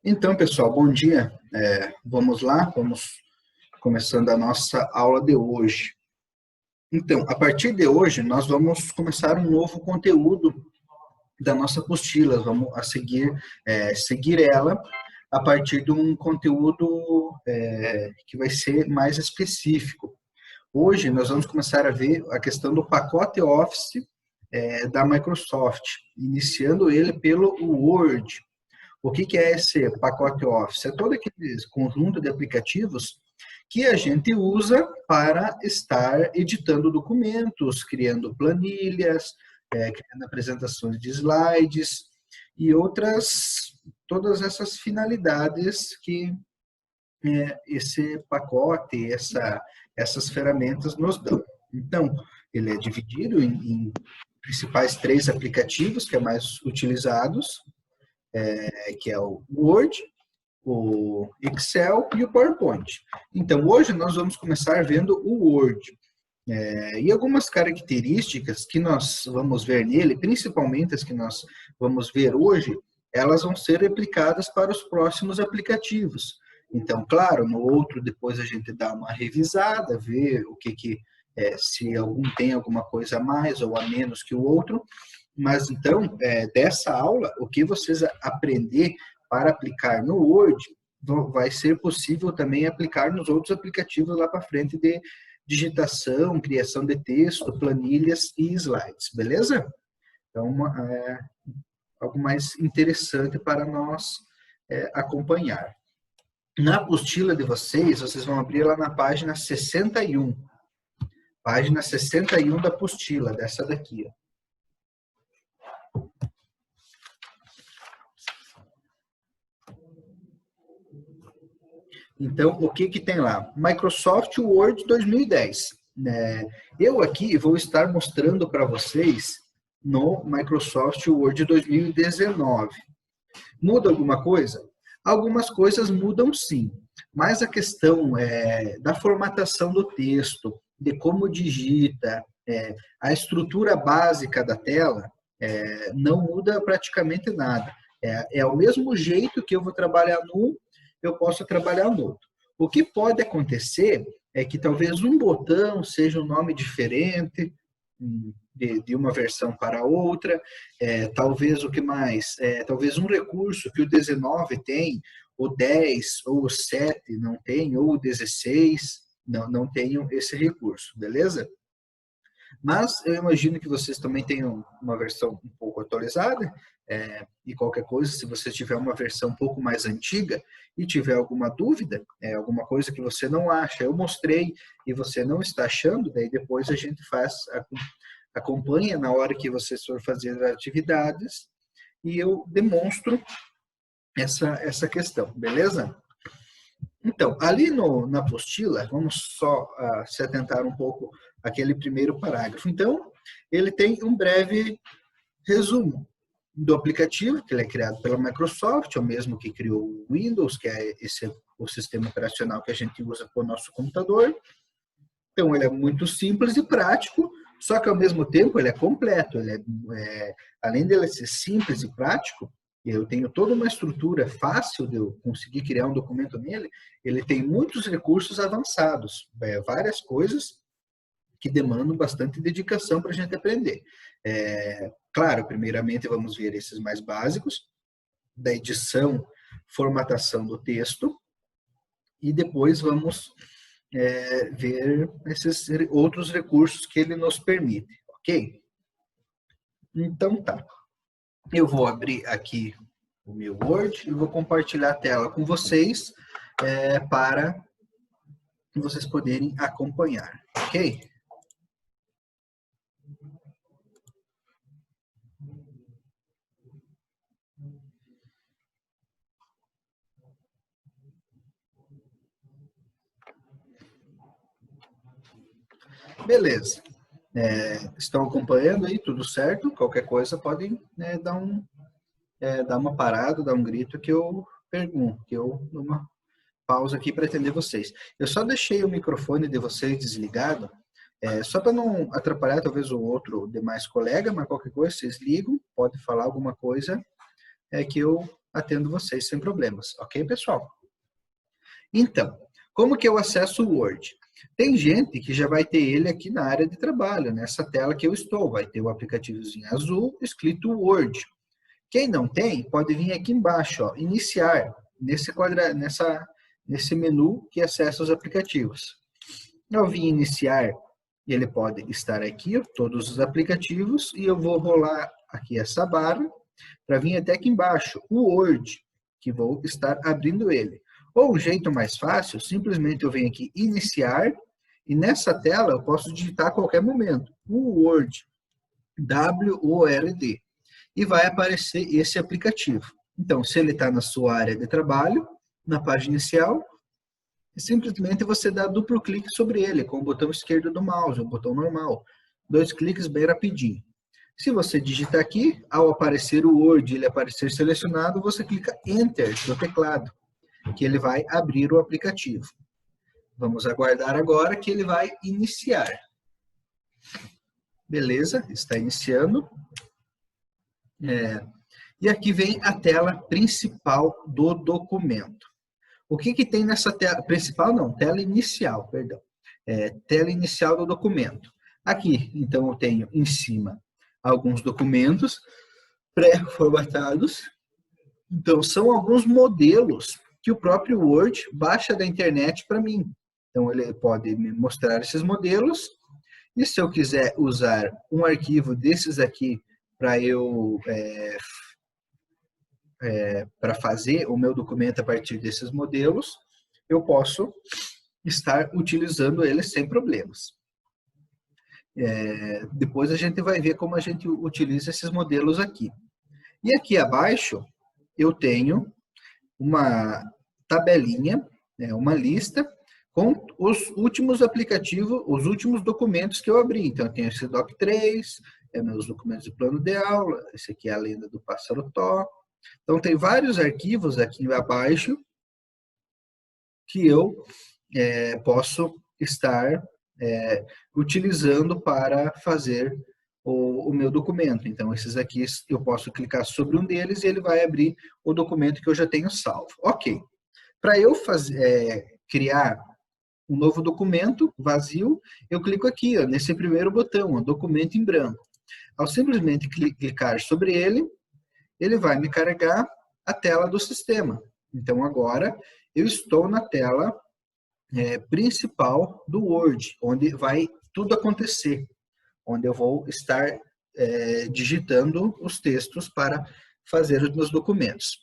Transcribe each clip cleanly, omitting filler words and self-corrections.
Então, pessoal, bom dia. Vamos lá, vamos começando a nossa aula de hoje. Então, a partir de hoje, nós vamos começar um novo conteúdo da nossa apostila. Vamos seguir ela a partir de um conteúdo que vai ser mais específico. Hoje, nós vamos começar a ver a questão do pacote Office da Microsoft, iniciando ele pelo Word. O que é esse pacote Office? É todo aquele conjunto de aplicativos que a gente usa para estar editando documentos, criando planilhas, criando apresentações de slides e todas essas finalidades que esse pacote, essas ferramentas nos dão. Então, ele é dividido em principais 3 aplicativos que é mais utilizados, que é o Word, o Excel e o PowerPoint. Então, hoje nós vamos começar vendo o Word. E algumas características que nós vamos ver nele, principalmente as que nós vamos ver hoje, elas vão ser replicadas para os próximos aplicativos. Então, claro, no outro depois a gente dá uma revisada, vê o que se algum tem alguma coisa a mais ou a menos que o outro. Mas então, dessa aula, o que vocês aprender para aplicar no Word, vai ser possível também aplicar nos outros aplicativos lá para frente de digitação, criação de texto, planilhas e slides, beleza? Então, algo mais interessante para nós acompanhar. Na apostila de vocês vão abrir lá na página 61. Página 61 da apostila, dessa daqui, ó. Então, o que tem lá? Microsoft Word 2010. Eu aqui vou estar mostrando para vocês no Microsoft Word 2019. Muda alguma coisa? Algumas coisas mudam sim, mas a questão da formatação do texto, de como digita, a estrutura básica da tela, não muda praticamente nada. É o mesmo jeito que eu vou trabalhar num, eu posso trabalhar no outro. O que pode acontecer é que talvez um botão seja um nome diferente de uma versão para outra, talvez o que mais? Talvez um recurso que o 19 tem, o 10 ou o 7 não tem, ou o 16 não tenham esse recurso, beleza? Mas eu imagino que vocês também tenham uma versão um pouco atualizada, e qualquer coisa, se você tiver uma versão um pouco mais antiga e tiver alguma dúvida, alguma coisa que você não acha, eu mostrei e você não está achando, daí depois a gente acompanha na hora que você for fazer as atividades e eu demonstro essa questão, beleza? Então, ali na apostila, vamos só se atentar um pouco àquele primeiro parágrafo. Então, ele tem um breve resumo do aplicativo, que ele é criado pela Microsoft, é o mesmo que criou o Windows, que é o sistema operacional que a gente usa para o nosso computador. Então, ele é muito simples e prático, só que, ao mesmo tempo, ele é completo. Além dele ser simples e prático, eu tenho toda uma estrutura fácil de eu conseguir criar um documento nele, ele tem muitos recursos avançados, várias coisas que demandam bastante dedicação para a gente aprender. Claro, primeiramente vamos ver esses mais básicos, da edição, formatação do texto, e depois vamos ver esses outros recursos que ele nos permite, ok? Então tá. Eu vou abrir aqui o meu Word e vou compartilhar a tela com vocês para vocês poderem acompanhar, ok? Beleza. Estão acompanhando aí, tudo certo? Qualquer coisa podem dar uma parada, dar um grito que eu pergunto, que eu dou uma pausa aqui para atender vocês. Eu só deixei o microfone de vocês desligado, só para não atrapalhar talvez o outro demais colega, mas qualquer coisa vocês ligam, pode falar alguma coisa, que eu atendo vocês sem problemas, ok, pessoal? Então, como que eu acesso o Word? Tem gente que já vai ter ele aqui na área de trabalho, nessa tela que eu estou, vai ter o aplicativozinho azul escrito Word. Quem não tem, pode vir aqui embaixo, ó, iniciar, nesse menu que acessa os aplicativos. Eu vim iniciar, ele pode estar aqui, ó, todos os aplicativos, e eu vou rolar aqui essa barra para vir até aqui embaixo, o Word, que vou estar abrindo ele. Ou um jeito mais fácil, simplesmente eu venho aqui iniciar, e nessa tela eu posso digitar a qualquer momento, o Word, W-O-R-D, e vai aparecer esse aplicativo. Então, se ele está na sua área de trabalho, na página inicial, simplesmente você dá duplo clique sobre ele, com o botão esquerdo do mouse, o botão normal. 2 cliques bem rapidinho. Se você digitar aqui, ao aparecer o Word, ele aparecer selecionado, você clica Enter no teclado, que ele vai abrir o aplicativo. Vamos aguardar agora que ele vai iniciar. Beleza, está iniciando. E aqui vem a tela principal do documento. O que tem nessa tela principal? Não, tela inicial, perdão. Tela inicial do documento. Aqui, então, eu tenho em cima alguns documentos pré-formatados. Então, são alguns modelos que o próprio Word baixa da internet para mim. Então, ele pode me mostrar esses modelos. E se eu quiser usar um arquivo desses aqui para eu para fazer o meu documento a partir desses modelos, eu posso estar utilizando eles sem problemas. Depois a gente vai ver como a gente utiliza esses modelos aqui. E aqui abaixo eu tenho uma tabelinha, uma lista com os últimos aplicativos, os últimos documentos que eu abri. Então eu tenho esse Doc3, meus documentos de plano de aula, esse aqui é a lenda do pássaro Tó. Então, tem vários arquivos aqui abaixo que eu posso estar utilizando para fazer o meu documento. Então, esses aqui eu posso clicar sobre um deles e ele vai abrir o documento que eu já tenho salvo. Ok. Para eu criar um novo documento vazio, eu clico aqui, ó, nesse primeiro botão, ó, documento em branco. Ao simplesmente clicar sobre ele, ele vai me carregar a tela do sistema. Então, agora, eu estou na tela principal do Word, onde vai tudo acontecer, onde eu vou estar digitando os textos para fazer os meus documentos.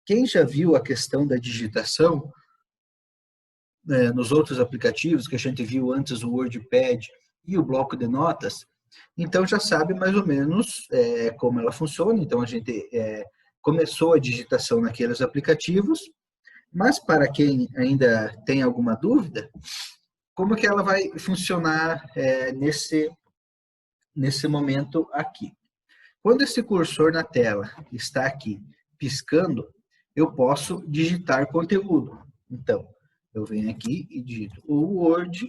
Quem já viu a questão da digitação nos outros aplicativos, que a gente viu antes, o WordPad e o bloco de notas, então já sabe mais ou menos como ela funciona. Então a gente começou a digitação naqueles aplicativos, mas para quem ainda tem alguma dúvida, como que ela vai funcionar nesse momento aqui? Quando esse cursor na tela está aqui piscando, eu posso digitar conteúdo. Então, eu venho aqui e digito: o Word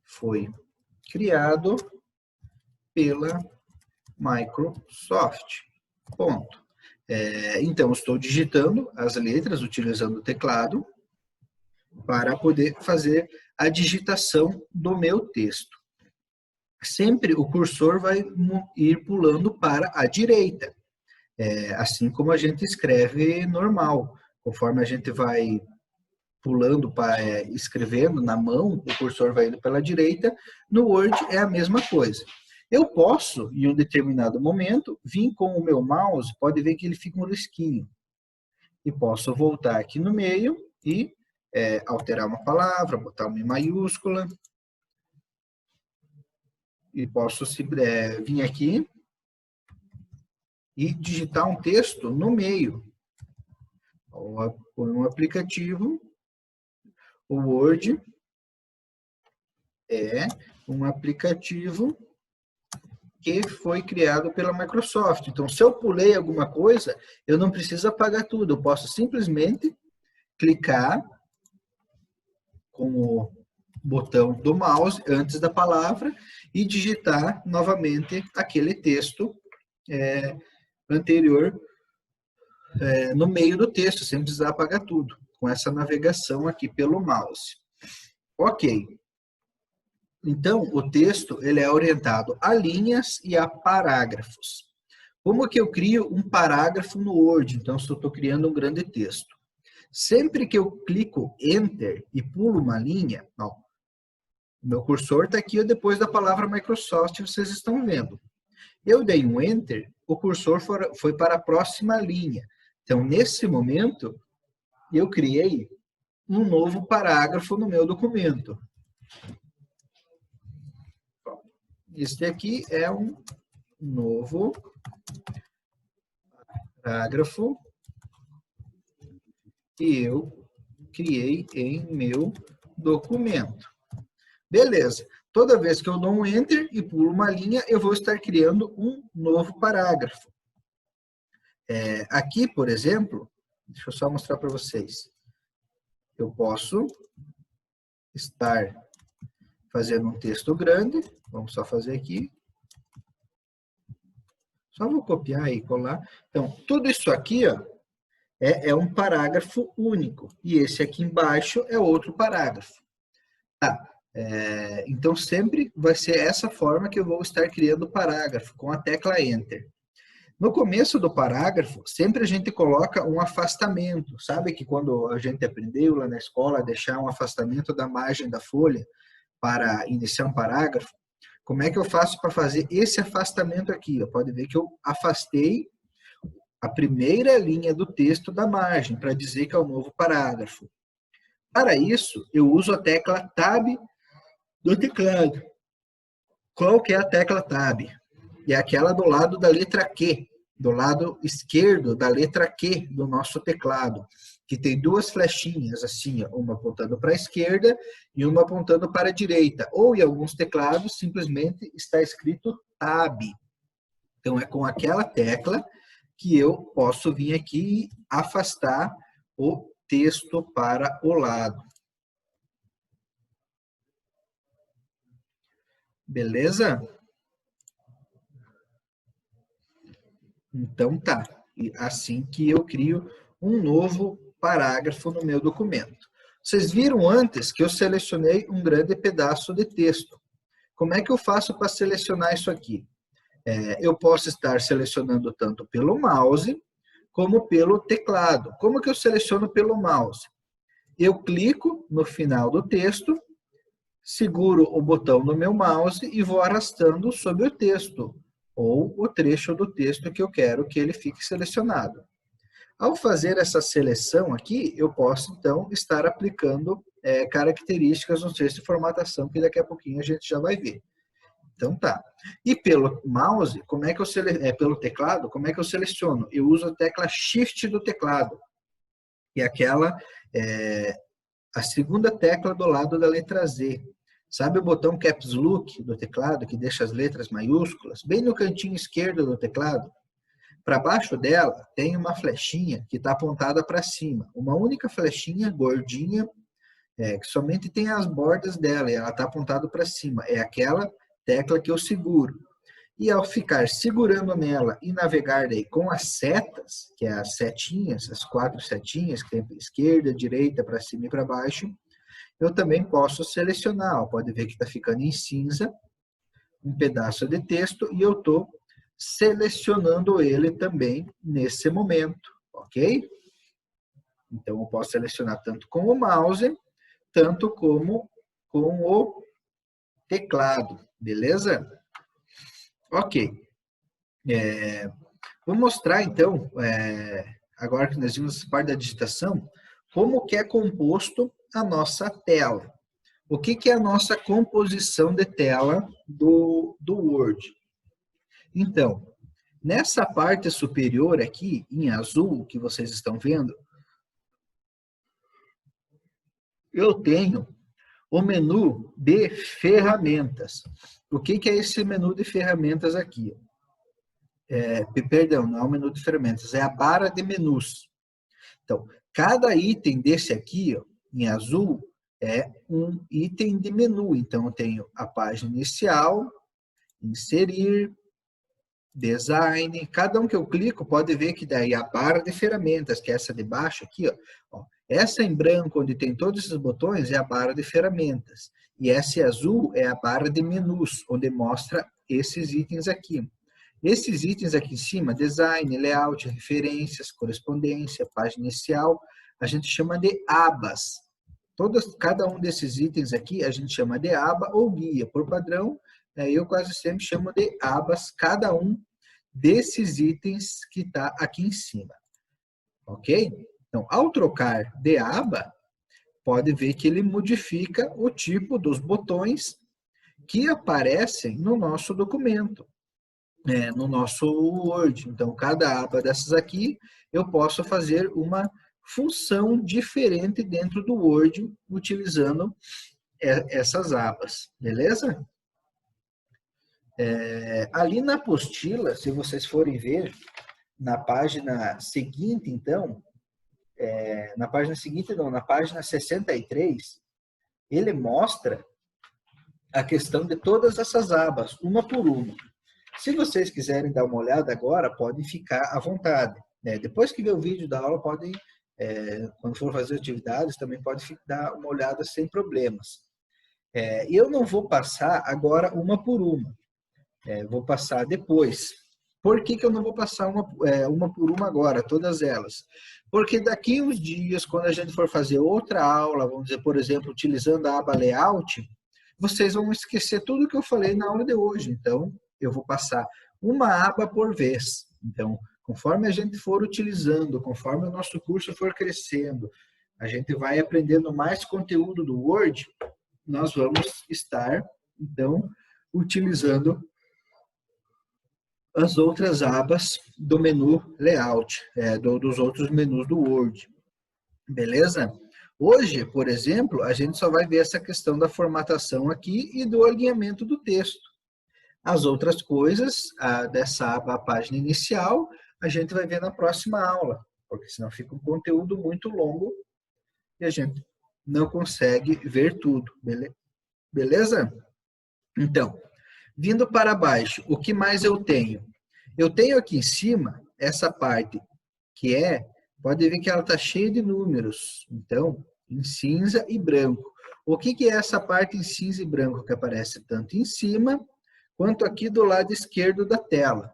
foi criado pela Microsoft. Ponto. Então, estou digitando as letras, utilizando o teclado, para poder fazer a digitação do meu texto. Sempre o cursor vai ir pulando para a direita, assim como a gente escreve normal. Conforme a gente vai pulando, escrevendo na mão, o cursor vai indo pela direita. No Word é a mesma coisa. Eu posso, em um determinado momento, vir com o meu mouse, pode ver que ele fica um risquinho. E posso voltar aqui no meio e alterar uma palavra, botar uma maiúscula. E posso vir aqui e digitar um texto no meio. Um aplicativo, o Word é um aplicativo que foi criado pela Microsoft. Então, se eu pulei alguma coisa, eu não preciso apagar tudo. Eu posso simplesmente clicar com o botão do mouse antes da palavra e digitar novamente aquele texto anterior no meio do texto, sem precisar apagar tudo, com essa navegação aqui pelo mouse. Ok. Então, o texto ele é orientado a linhas e a parágrafos. Como que eu crio um parágrafo no Word? Então, se eu estou criando um grande texto. Sempre que eu clico Enter e pulo uma linha, ó, o meu cursor está aqui depois da palavra Microsoft, vocês estão vendo. Eu dei um Enter, o cursor foi para a próxima linha. Então, nesse momento, eu criei um novo parágrafo no meu documento. Este aqui é um novo parágrafo que eu criei em meu documento. Beleza. Toda vez que eu dou um Enter e pulo uma linha, eu vou estar criando um novo parágrafo. Aqui, por exemplo, deixa eu só mostrar para vocês. Eu posso estar fazendo um texto grande. Vamos só fazer aqui. Só vou copiar e colar. Então, tudo isso aqui, ó, é um parágrafo único. E esse aqui embaixo é outro parágrafo. Tá. Então, sempre vai ser essa forma que eu vou estar criando o parágrafo, com a tecla Enter. No começo do parágrafo, sempre a gente coloca um afastamento. Sabe que quando a gente aprendeu lá na escola, deixar um afastamento da margem da folha para iniciar um parágrafo? Como é que eu faço para fazer esse afastamento aqui? Pode ver que eu afastei a primeira linha do texto da margem, para dizer que é um novo parágrafo. Para isso, eu uso a tecla Tab do teclado. Qual que é a tecla Tab? É aquela do lado da letra Q, do lado esquerdo da letra Q do nosso teclado, que tem duas flechinhas, assim, uma apontando para a esquerda e uma apontando para a direita. Ou em alguns teclados, simplesmente está escrito Tab. Então, é com aquela tecla que eu posso vir aqui e afastar o texto para o lado. Beleza? Então tá. E assim que eu crio um novo parágrafo no meu documento. Vocês viram antes que eu selecionei um grande pedaço de texto. Como é que eu faço para selecionar isso aqui? Eu posso estar selecionando tanto pelo mouse como pelo teclado. Como que eu seleciono pelo mouse? Eu clico no final do texto, seguro o botão no meu mouse e vou arrastando sobre o texto, ou o trecho do texto que eu quero que ele fique selecionado. Ao fazer essa seleção aqui, eu posso, então, estar aplicando características no texto de formatação, que daqui a pouquinho a gente já vai ver. Então, tá. E pelo mouse, como é que eu pelo teclado, como é que eu seleciono? Eu uso a tecla Shift do teclado, que é aquela, a segunda tecla do lado da letra Z. Sabe o botão Caps Lock do teclado, que deixa as letras maiúsculas? Bem no cantinho esquerdo do teclado. Para baixo dela tem uma flechinha que está apontada para cima. Uma única flechinha gordinha, que somente tem as bordas dela, e ela está apontada para cima. É aquela tecla que eu seguro. E ao ficar segurando nela e navegar daí com as setas, que é as setinhas, as 4 setinhas, que tem para esquerda, direita, para cima e para baixo, eu também posso selecionar. Pode ver que está ficando em cinza um pedaço de texto e eu estou selecionando ele também nesse momento, ok? Então, eu posso selecionar tanto com o mouse, tanto como com o teclado, beleza? Ok. Vou mostrar, então, agora que nós vimos parte da digitação, como que é composto a nossa tela. O que é a nossa composição de tela do Word? Então, nessa parte superior aqui, em azul, que vocês estão vendo, eu tenho o menu de ferramentas. O que é esse menu de ferramentas aqui? Perdão, não é o menu de ferramentas, é a barra de menus. Então, cada item desse aqui, ó, em azul, é um item de menu. Então, eu tenho a página inicial, inserir, Design, cada um que eu clico pode ver que daí a barra de ferramentas, que é essa de baixo aqui, ó, essa em branco, onde tem todos esses botões, é a barra de ferramentas. E essa em azul é a barra de menus, onde mostra esses itens aqui. Esses itens aqui em cima, design, layout, referências, correspondência, página inicial, a gente chama de abas. Cada um desses itens aqui a gente chama de aba ou guia. Por padrão, eu quase sempre chamo de abas cada um desses itens que está aqui em cima. Ok? Então, ao trocar de aba, pode ver que ele modifica o tipo dos botões que aparecem no nosso documento, no nosso Word. Então, cada aba dessas aqui, eu posso fazer uma função diferente dentro do Word, utilizando essas abas, beleza? Ali na apostila, se vocês forem ver, na página seguinte, então, na página 63, ele mostra a questão de todas essas abas, uma por uma. Se vocês quiserem dar uma olhada agora, podem ficar à vontade. Depois que ver o vídeo da aula, podem, quando for fazer atividades, também pode dar uma olhada sem problemas. Eu não vou passar agora uma por uma. Vou passar depois. Por que eu não vou passar uma por uma agora, todas elas? Porque daqui uns dias, quando a gente for fazer outra aula, vamos dizer, por exemplo, utilizando a aba Layout, vocês vão esquecer tudo que eu falei na aula de hoje. Então, eu vou passar uma aba por vez. Então, conforme a gente for utilizando, conforme o nosso curso for crescendo, a gente vai aprendendo mais conteúdo do Word, nós vamos estar, então, utilizando as outras abas do menu Layout, dos outros menus do Word. Beleza? Hoje, por exemplo, a gente só vai ver essa questão da formatação aqui e do alinhamento do texto. As outras coisas dessa aba, a página inicial, a gente vai ver na próxima aula, porque senão fica um conteúdo muito longo e a gente não consegue ver tudo. Beleza? Então, vindo para baixo, o que mais eu tenho? Eu tenho aqui em cima essa parte que pode ver que ela está cheia de números. Então, em cinza e branco. O que é essa parte em cinza e branco que aparece tanto em cima quanto aqui do lado esquerdo da tela?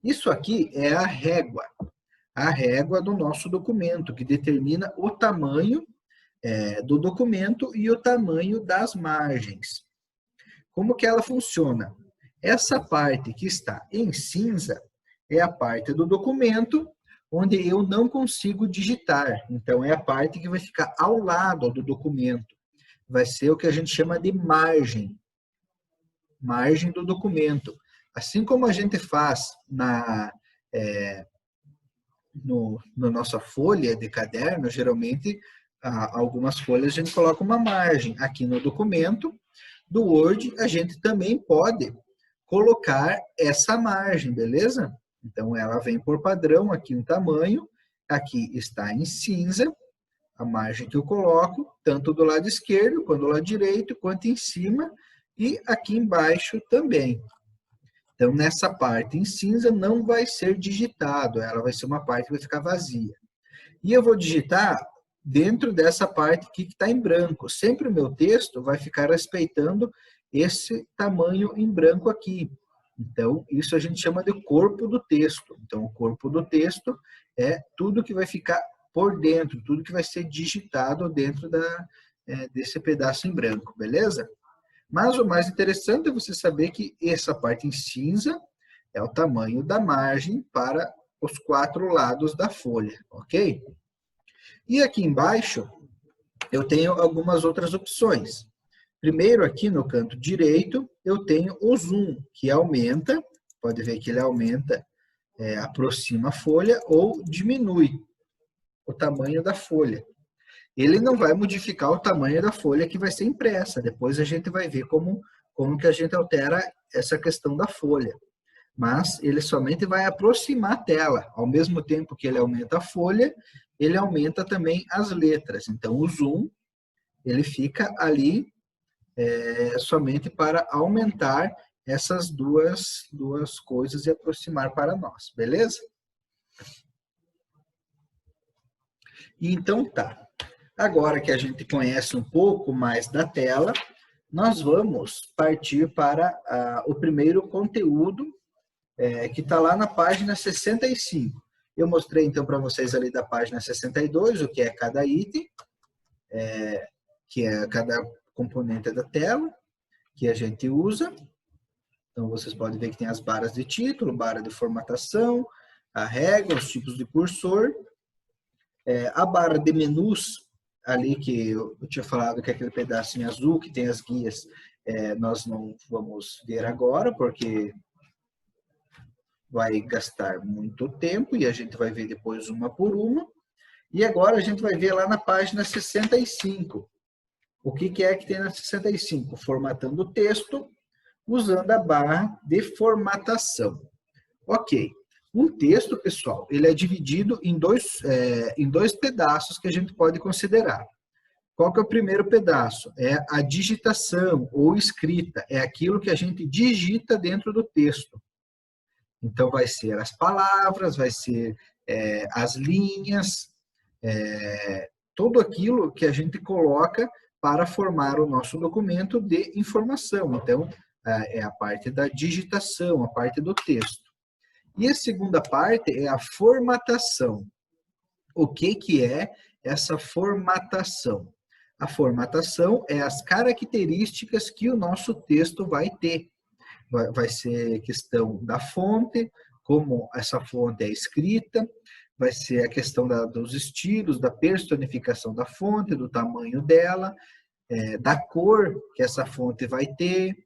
Isso aqui é a régua do nosso documento, que determina o tamanho do documento e o tamanho das margens. Como que ela funciona? Essa parte que está em cinza é a parte do documento onde eu não consigo digitar. Então, é a parte que vai ficar ao lado do documento. Vai ser o que a gente chama de margem. Margem do documento. Assim como a gente faz na nossa folha de caderno, geralmente, algumas folhas a gente coloca uma margem. Aqui no documento do Word, a gente também pode colocar essa margem, beleza? Então, ela vem por padrão aqui um tamanho, aqui está em cinza, a margem que eu coloco, tanto do lado esquerdo, quanto do lado direito, quanto em cima, e aqui embaixo também. Então, nessa parte em cinza não vai ser digitado, ela vai ser uma parte que vai ficar vazia. E eu vou digitar dentro dessa parte aqui que está em branco. Sempre o meu texto vai ficar respeitando esse tamanho em branco aqui. Então, isso a gente chama de corpo do texto. Então, o corpo do texto é tudo que vai ficar por dentro, tudo que vai ser digitado dentro desse pedaço em branco, beleza? Mas o mais interessante é você saber que essa parte em cinza é o tamanho da margem para os 4 lados da folha, ok? E aqui embaixo, eu tenho algumas outras opções. Primeiro, aqui no canto direito, eu tenho o zoom, que aumenta, pode ver que ele aumenta, aproxima a folha ou diminui o tamanho da folha. Ele não vai modificar o tamanho da folha que vai ser impressa. Depois a gente vai ver como que a gente altera essa questão da folha. Mas ele somente vai aproximar a tela. Ao mesmo tempo que ele aumenta a folha, ele aumenta também as letras. Então, o zoom, ele fica ali somente para aumentar essas duas coisas e aproximar para nós, beleza? Então tá. Agora que a gente conhece um pouco mais da tela, nós vamos partir para o primeiro conteúdo, que está lá na página 65. Eu mostrei então para vocês ali da página 62, o que é cada item, que é cada componente da tela que a gente usa. Então vocês podem ver que tem as barras de título, barra de formatação, a régua, os tipos de cursor, a barra de menus, ali que eu tinha falado que é aquele pedaço em azul que tem as guias, nós não vamos ver agora, porque vai gastar muito tempo e a gente vai ver depois uma por uma. E agora a gente vai ver lá na página 65. O que é que tem na 65? Formatando o texto, usando a barra de formatação. Ok. Um texto, pessoal, ele é dividido em dois pedaços que a gente pode considerar. Qual que é o primeiro pedaço? É a digitação ou escrita. É aquilo que a gente digita dentro do texto. Então, vai ser as palavras, vai ser as linhas, tudo aquilo que a gente coloca para formar o nosso documento de informação. Então, é a parte da digitação, a parte do texto. E a segunda parte é a formatação. O que é essa formatação? A formatação é as características que o nosso texto vai ter. Vai ser questão da fonte, como essa fonte é escrita, vai ser a questão dos estilos, da personificação da fonte, do tamanho dela, da cor que essa fonte vai ter,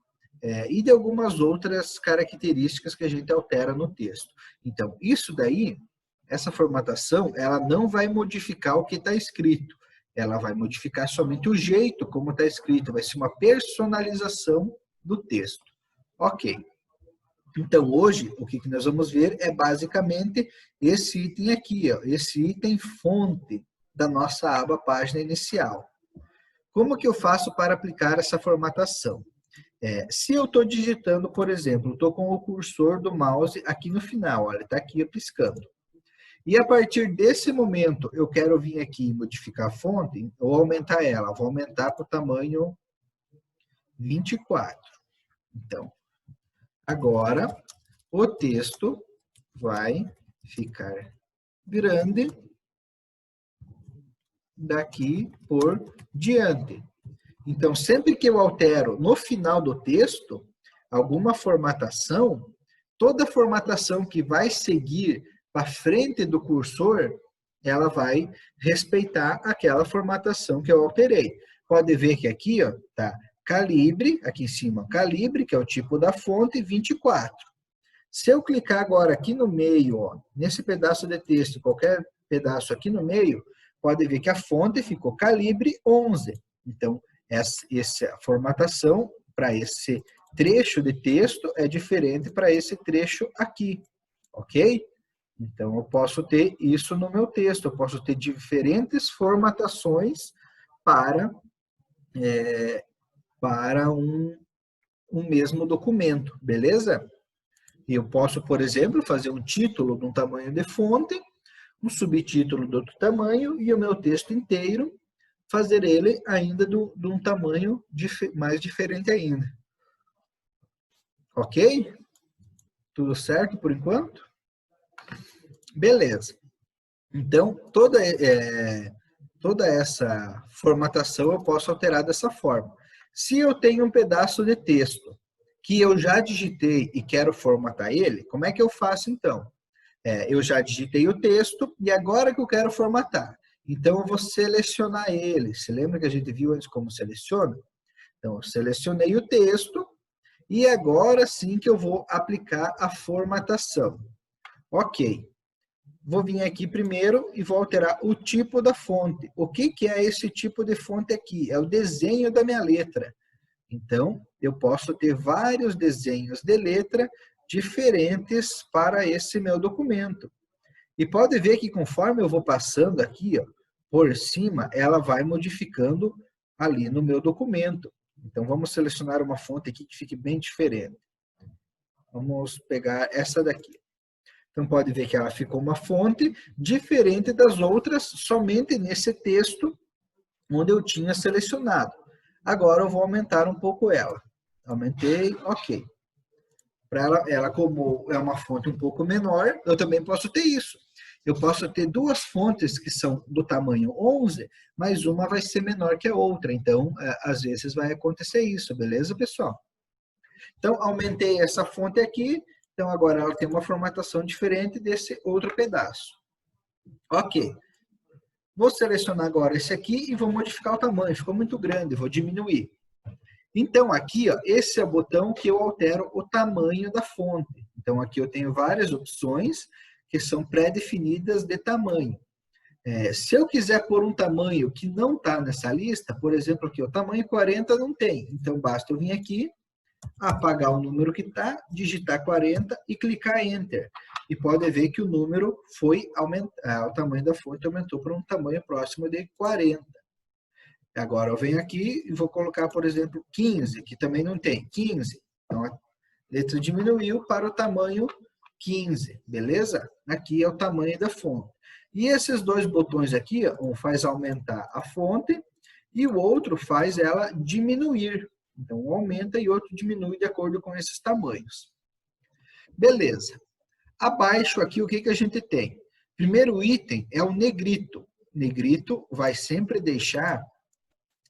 e de algumas outras características que a gente altera no texto. Então, isso daí, essa formatação, ela não vai modificar o que está escrito, ela vai modificar somente o jeito como está escrito, vai ser uma personalização do texto. Ok. Então, hoje, o que nós vamos ver é basicamente esse item aqui, ó, esse item fonte da nossa aba página inicial. Como que eu faço para aplicar essa formatação? Se eu estou digitando, por exemplo, estou com o cursor do mouse aqui no final, olha, está aqui piscando. E a partir desse momento, eu quero vir aqui e modificar a fonte, ou aumentar ela. Vou aumentar para o tamanho 24. Então, agora, o texto vai ficar grande daqui por diante. Então, sempre que eu altero no final do texto alguma formatação, toda formatação que vai seguir para frente do cursor, ela vai respeitar aquela formatação que eu alterei. Pode ver que aqui, ó, tá calibre, aqui em cima, calibre, que é o tipo da fonte, 24. Se eu clicar agora aqui no meio, ó, nesse pedaço de texto, qualquer pedaço aqui no meio, pode ver que a fonte ficou calibre 11. Então, essa formatação para esse trecho de texto é diferente para esse trecho aqui, ok? Então, eu posso ter isso no meu texto, eu posso ter diferentes formatações para um mesmo documento, beleza? Eu posso, por exemplo, fazer um título de um tamanho de fonte, um subtítulo de outro tamanho e o meu texto inteiro fazer ele ainda de um tamanho mais diferente ainda. Ok? Tudo certo por enquanto? Beleza. Então, toda essa formatação eu posso alterar dessa forma. Se eu tenho um pedaço de texto que eu já digitei e quero formatar ele, como é que eu faço então? Eu já digitei o texto e agora que eu quero formatar. Então, eu vou selecionar ele. Você lembra que a gente viu antes como seleciona? Então, eu selecionei o texto e agora sim que eu vou aplicar a formatação. Ok. Vou vir aqui primeiro e vou alterar o tipo da fonte. O que é esse tipo de fonte aqui? É o desenho da minha letra. Então, eu posso ter vários desenhos de letra diferentes para esse meu documento. E pode ver que conforme eu vou passando aqui, ó, por cima, ela vai modificando ali no meu documento. Então, vamos selecionar uma fonte aqui que fique bem diferente. Vamos pegar essa daqui. Então, pode ver que ela ficou uma fonte diferente das outras, somente nesse texto onde eu tinha selecionado. Agora, eu vou aumentar um pouco ela. Aumentei, ok. Para ela, como é uma fonte um pouco menor, eu também posso ter isso. Eu posso ter duas fontes que são do tamanho 11, mas uma vai ser menor que a outra. Então, às vezes vai acontecer isso, beleza, pessoal? Então, aumentei essa fonte aqui. Então, agora ela tem uma formatação diferente desse outro pedaço. Ok. Vou selecionar agora esse aqui e vou modificar o tamanho. Ficou muito grande, vou diminuir. Então, aqui, ó, esse é o botão que eu altero o tamanho da fonte. Então, aqui eu tenho várias opções que são pré-definidas de tamanho. Se eu quiser pôr um tamanho que não está nessa lista, por exemplo, aqui, o tamanho 40 não tem. Então, basta eu vir aqui, apagar o número que está, digitar 40 e clicar Enter. E pode ver que o número foi aumentar, o tamanho da fonte aumentou para um tamanho próximo de 40. Agora eu venho aqui e vou colocar, por exemplo, 15, que também não tem, 15. Então a letra diminuiu para o tamanho 15, beleza? Aqui é o tamanho da fonte. E esses dois botões aqui, um faz aumentar a fonte e o outro faz ela diminuir. Então, um aumenta e outro diminui de acordo com esses tamanhos. Beleza. Abaixo aqui, o que a gente tem? Primeiro item é o negrito. Negrito vai sempre deixar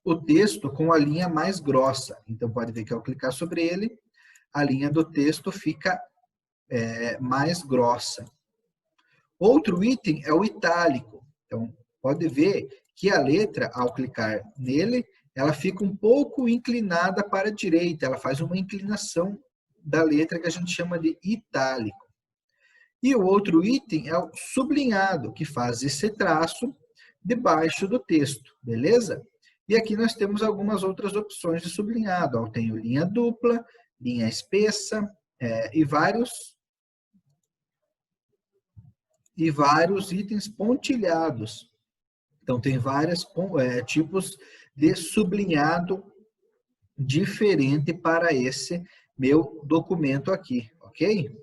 o texto com a linha mais grossa. Então, pode ver que ao clicar sobre ele, a linha do texto fica mais grossa. Outro item é o itálico. Então, pode ver que a letra, ao clicar nele, ela fica um pouco inclinada para a direita. Ela faz uma inclinação da letra que a gente chama de itálico. E o outro item é o sublinhado, que faz esse traço debaixo do texto, beleza? E aqui nós temos algumas outras opções de sublinhado. Eu tenho linha dupla, linha espessa e vários itens pontilhados. Então, tem vários tipos de sublinhado diferente para esse meu documento aqui, ok?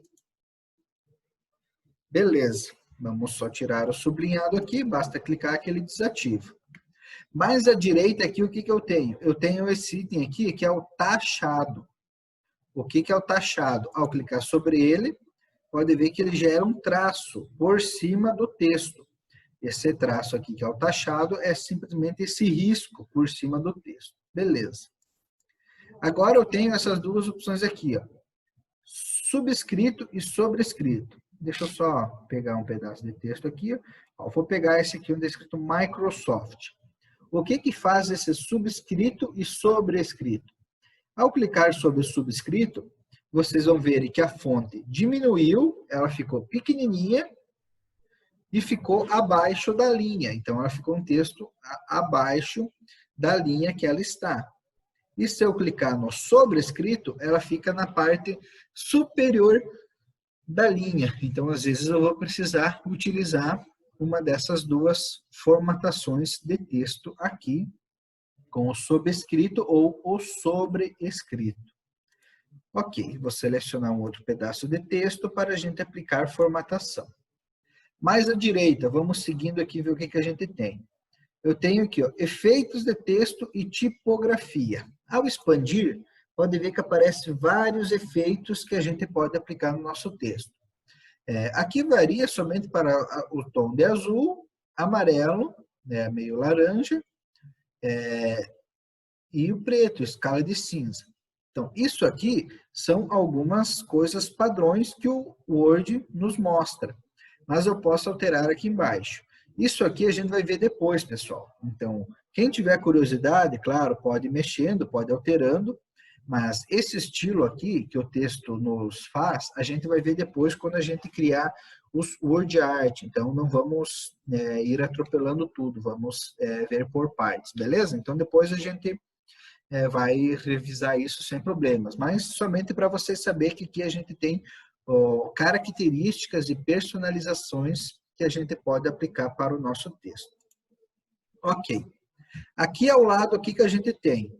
Beleza. Vamos só tirar o sublinhado aqui, basta clicar que ele desativa. Mais à direita aqui, o que eu tenho? Eu tenho esse item aqui, que é o taxado. O que é o taxado? Ao clicar sobre ele, pode ver que ele gera um traço por cima do texto. Esse traço aqui, que é o taxado, é simplesmente esse risco por cima do texto. Beleza. Agora eu tenho essas duas opções aqui, ó. Subscrito e sobrescrito. Deixa eu só pegar um pedaço de texto aqui. Ó, vou pegar esse aqui onde é escrito Microsoft. O que faz esse subscrito e sobrescrito? Ao clicar sobre o subscrito, vocês vão ver que a fonte diminuiu, ela ficou pequenininha e ficou abaixo da linha. Então, ela ficou um texto abaixo da linha que ela está. E se eu clicar no sobrescrito, ela fica na parte superior da linha. Então, às vezes, eu vou precisar utilizar uma dessas duas formatações de texto aqui, com o sobrescrito ou o sobrescrito. Ok, vou selecionar um outro pedaço de texto para a gente aplicar formatação. Mais à direita, vamos seguindo aqui ver o que a gente tem. Eu tenho aqui, ó, efeitos de texto e tipografia. Ao expandir, pode ver que aparecem vários efeitos que a gente pode aplicar no nosso texto. Aqui varia somente para o tom de azul, amarelo, meio laranja, e o preto, escala de cinza. Então, isso aqui são algumas coisas padrões que o Word nos mostra. Mas eu posso alterar aqui embaixo. Isso aqui a gente vai ver depois, pessoal. Então, quem tiver curiosidade, claro, pode ir mexendo, pode ir alterando, mas esse estilo aqui que o texto nos faz, a gente vai ver depois quando a gente criar os Word Art. Então, não vamos ir atropelando tudo, vamos ver por partes, beleza? Então, depois a gente vai revisar isso sem problemas, mas somente para vocês saberem que aqui a gente tem características e personalizações que a gente pode aplicar para o nosso texto. Ok. Aqui ao lado, o que a gente tem?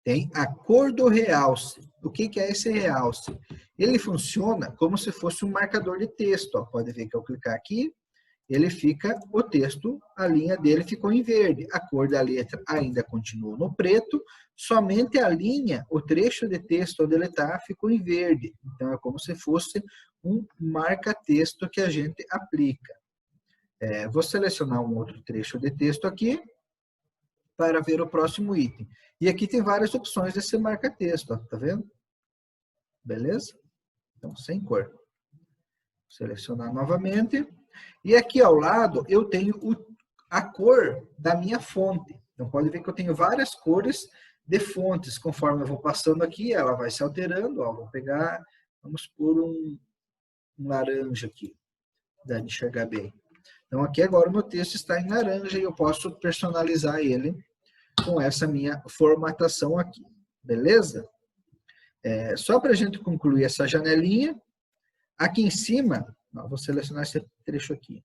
Tem a cor do realce. O que é esse realce? Ele funciona como se fosse um marcador de texto. Ó. Pode ver que ao clicar aqui, ele fica, o texto, a linha dele ficou em verde. A cor da letra ainda continua no preto, somente a linha, o trecho de texto onde ele está, ficou em verde. Então, é como se fosse um marca-texto que a gente aplica. Vou selecionar um outro trecho de texto aqui para ver o próximo item. E aqui tem várias opções desse marca-texto, tá vendo? Beleza? Então, sem cor. Selecionar novamente. E aqui ao lado eu tenho a cor da minha fonte. Então, pode ver que eu tenho várias cores de fontes. Conforme eu vou passando aqui, ela vai se alterando. Ó, vou pegar, vamos pôr um laranja aqui. Dá de enxergar bem. Então, aqui agora o meu texto está em laranja e eu posso personalizar ele com essa minha formatação aqui. Beleza? Só para a gente concluir essa janelinha, aqui em cima, vou selecionar esse trecho aqui.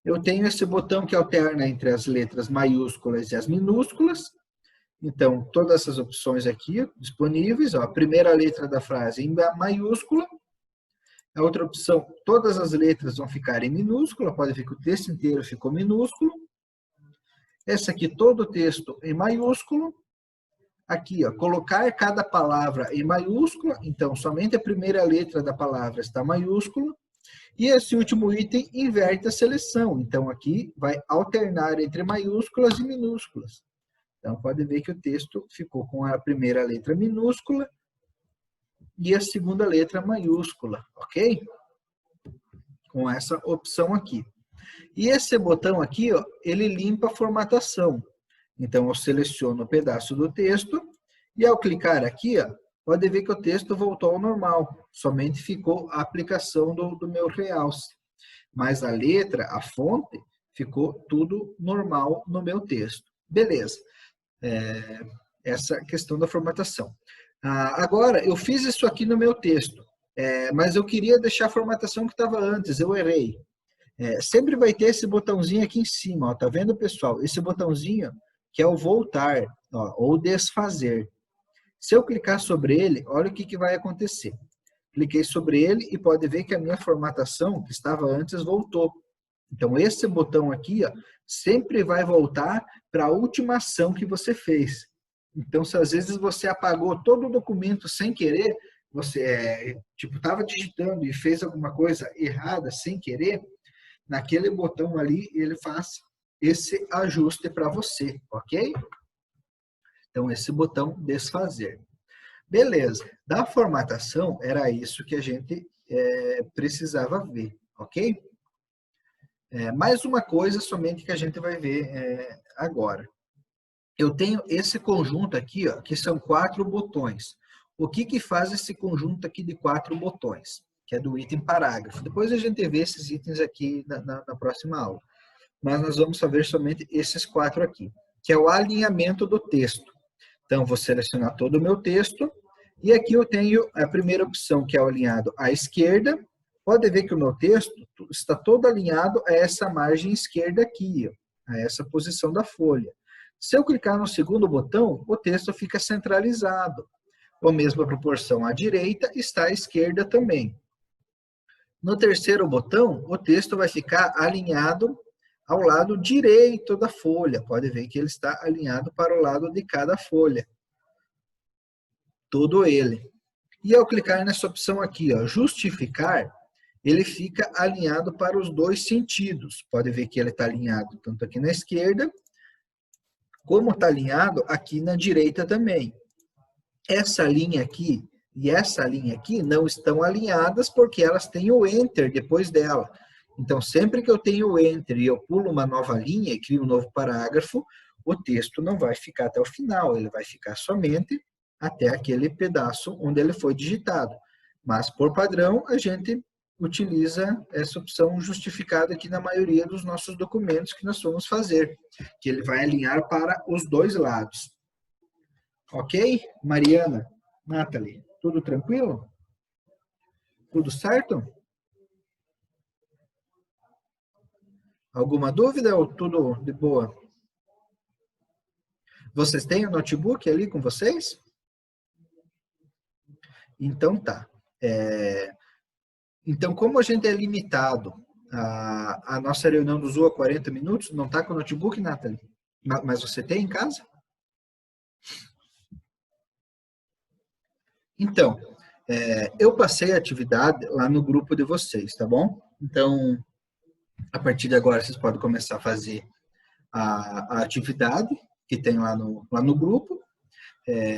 Eu tenho esse botão que alterna entre as letras maiúsculas e as minúsculas. Então, todas essas opções aqui disponíveis. Ó, a primeira letra da frase em maiúscula. A outra opção, todas as letras vão ficar em minúscula. Pode ver que o texto inteiro ficou minúsculo. Essa aqui, todo o texto em maiúsculo. Aqui, ó, colocar cada palavra em maiúscula. Então, somente a primeira letra da palavra está maiúscula. E esse último item inverte a seleção. Então, aqui vai alternar entre maiúsculas e minúsculas. Então, pode ver que o texto ficou com a primeira letra minúscula e a segunda letra maiúscula, ok? Com essa opção aqui. E esse botão aqui, ó, ele limpa a formatação. Então, eu seleciono o pedaço do texto e ao clicar aqui, ó, pode ver que o texto voltou ao normal. Somente ficou a aplicação do meu realce. Mas a letra, a fonte, ficou tudo normal no meu texto. Beleza. Essa questão da formatação. Agora, eu fiz isso aqui no meu texto, mas eu queria deixar a formatação que estava antes, eu errei. Sempre vai ter esse botãozinho aqui em cima, ó, tá vendo, pessoal? Esse botãozinho que é o voltar, ó, ou desfazer. Se eu clicar sobre ele, olha o que vai acontecer. Cliquei sobre ele e pode ver que a minha formatação, que estava antes, voltou. Então, esse botão aqui, ó, sempre vai voltar para a última ação que você fez. Então, se às vezes você apagou todo o documento sem querer, você estava digitando e fez alguma coisa errada sem querer, naquele botão ali, ele faz esse ajuste para você, ok? Então, esse botão desfazer. Beleza. Da formatação, era isso que a gente precisava ver, ok? Mais uma coisa somente que a gente vai ver agora. Eu tenho esse conjunto aqui, ó, que são 4 botões. O que faz esse conjunto aqui de 4 botões? Que é do item parágrafo. Depois a gente vê esses itens aqui na próxima aula. Mas nós vamos saber somente esses 4 aqui, que é o alinhamento do texto. Então, vou selecionar todo o meu texto. E aqui eu tenho a primeira opção, que é o alinhado à esquerda. Pode ver que o meu texto está todo alinhado a essa margem esquerda aqui, ó, a essa posição da folha. Se eu clicar no segundo botão, o texto fica centralizado. A mesma proporção à direita está à esquerda também. No terceiro botão, o texto vai ficar alinhado ao lado direito da folha. Pode ver que ele está alinhado para o lado de cada folha. Todo ele. E ao clicar nessa opção aqui, ó, justificar, ele fica alinhado para os dois sentidos. Pode ver que ele está alinhado tanto aqui na esquerda, como está alinhado aqui na direita também. Essa linha aqui e essa linha aqui não estão alinhadas porque elas têm o Enter depois dela. Então, sempre que eu tenho o Enter e eu pulo uma nova linha e crio um novo parágrafo, o texto não vai ficar até o final, ele vai ficar somente até aquele pedaço onde ele foi digitado. Mas, por padrão, a gente utiliza essa opção justificada aqui na maioria dos nossos documentos que nós vamos fazer, que ele vai alinhar para os dois lados. Ok? Mariana, Nathalie, tudo tranquilo? Tudo certo? Alguma dúvida ou tudo de boa? Vocês têm o notebook ali com vocês? Então tá. Então, como a gente é limitado, a nossa reunião do Zoom a 40 minutos, não tá com o notebook, Nathalie? Mas você tem em casa? Então, eu passei a atividade lá no grupo de vocês, tá bom? Então, a partir de agora, vocês podem começar a fazer a atividade que tem lá no grupo.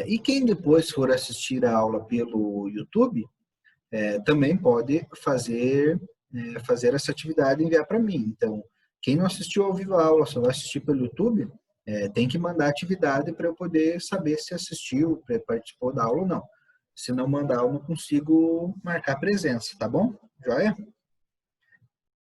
E quem depois for assistir a aula pelo YouTube, também pode fazer essa atividade e enviar para mim. Então, quem não assistiu ao vivo a aula, só vai assistir pelo YouTube, tem que mandar atividade para eu poder saber se assistiu, participou da aula ou não. Se não mandar, eu não consigo marcar presença, tá bom? Joia?